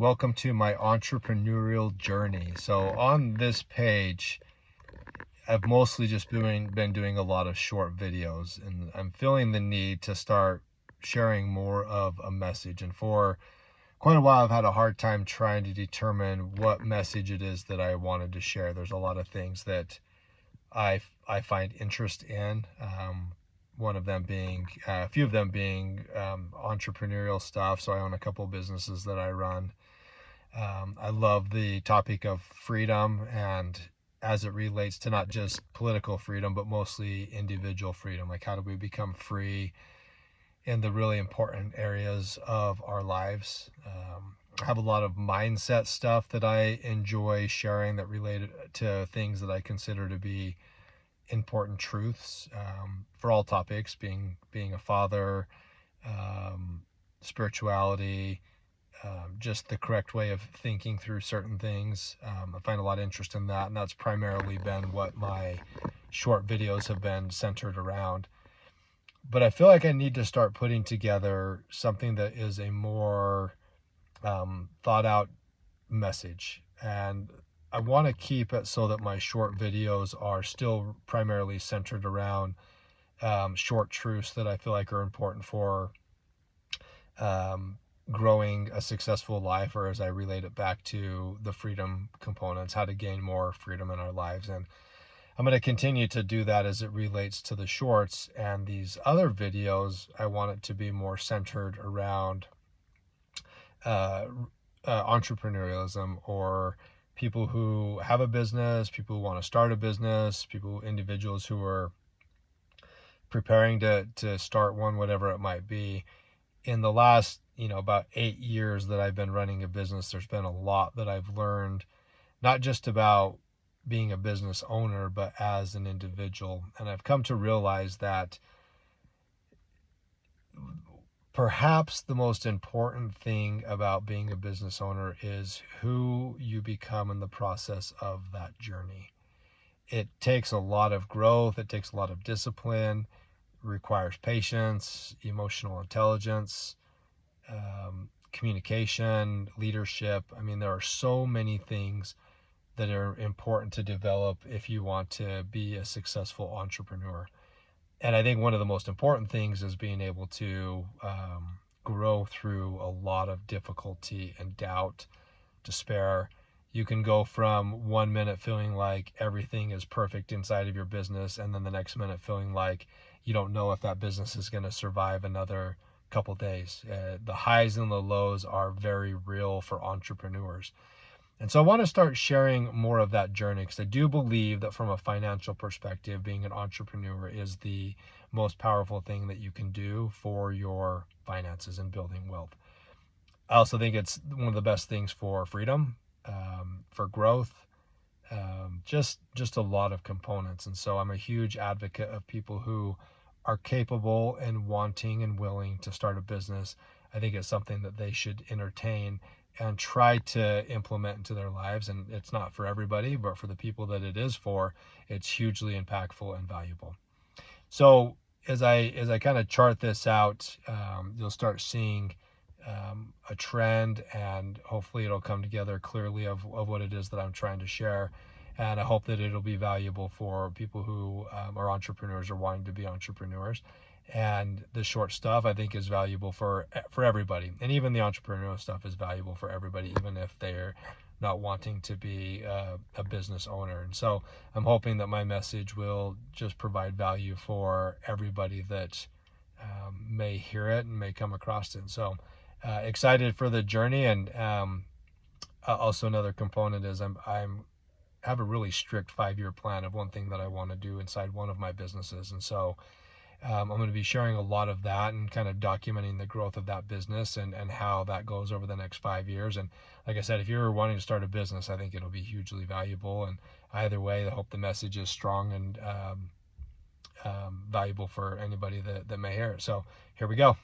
welcome to my entrepreneurial journey. So on this page, I've mostly just been doing a lot of short videos, and I'm feeling the need to start sharing more of a message. And for quite a while, I've had a hard time trying to determine what message it is that I wanted to share. There's a lot of things that I find interest in. One of them being, a few of them being entrepreneurial stuff. So I own a couple businesses that I run. I love the topic of freedom, and as it relates to not just political freedom, but mostly individual freedom. Like, how do we become free in the really important areas of our lives? I have a lot of mindset stuff that I enjoy sharing that related to things that I consider to be important truths, for all topics, being a father, spirituality, just the correct way of thinking through certain things. I find a lot of interest in that, and that's primarily been what my short videos have been centered around. But I feel like I need to start putting together something that is a more thought out message, and I want to keep it so that my short videos are still primarily centered around short truths that I feel like are important for growing a successful life, or as I relate it back to the freedom components, how to gain more freedom in our lives. And I'm going to continue to do that as it relates to the shorts. And these other videos, I want it to be more centered around entrepreneurialism, or people who have a business, people who want to start a business, individuals who are preparing to start one, whatever it might be. In the last, about 8 years that I've been running a business, there's been a lot that I've learned, not just about being a business owner, but as an individual. And I've come to realize that perhaps the most important thing about being a business owner is who you become in the process of that journey. It takes a lot of growth, it takes a lot of discipline, requires patience, emotional intelligence, communication, leadership. I mean, there are so many things that are important to develop if you want to be a successful entrepreneur. And I think one of the most important things is being able to grow through a lot of difficulty and doubt, despair. You can go from 1 minute feeling like everything is perfect inside of your business, and then the next minute feeling like you don't know if that business is going to survive another couple days. The highs and the lows are very real for entrepreneurs. And so I want to start sharing more of that journey, because I do believe that from a financial perspective, being an entrepreneur is the most powerful thing that you can do for your finances and building wealth. I also think it's one of the best things for freedom, for growth, just a lot of components. And so I'm a huge advocate of people who are capable and wanting and willing to start a business. I think it's something that they should entertain and try to implement into their lives. And it's not for everybody, but for the people that it is for, it's hugely impactful and valuable. So as I kind of chart this out, you'll start seeing a trend, and hopefully it'll come together clearly of what it is that I'm trying to share. And I hope that it'll be valuable for people who are entrepreneurs or wanting to be entrepreneurs. And the short stuff, I think, is valuable for everybody. And even the entrepreneurial stuff is valuable for everybody, even if they're not wanting to be a business owner. And so I'm hoping that my message will just provide value for everybody that may hear it and may come across it. And so excited for the journey. And also another component is I'm have a really strict 5-year plan of one thing that I want to do inside one of my businesses. And so I'm going to be sharing a lot of that and kind of documenting the growth of that business and how that goes over the next 5 years. And like I said, if you're wanting to start a business, I think it'll be hugely valuable. And either way, I hope the message is strong and valuable for anybody that may hear it. So here we go.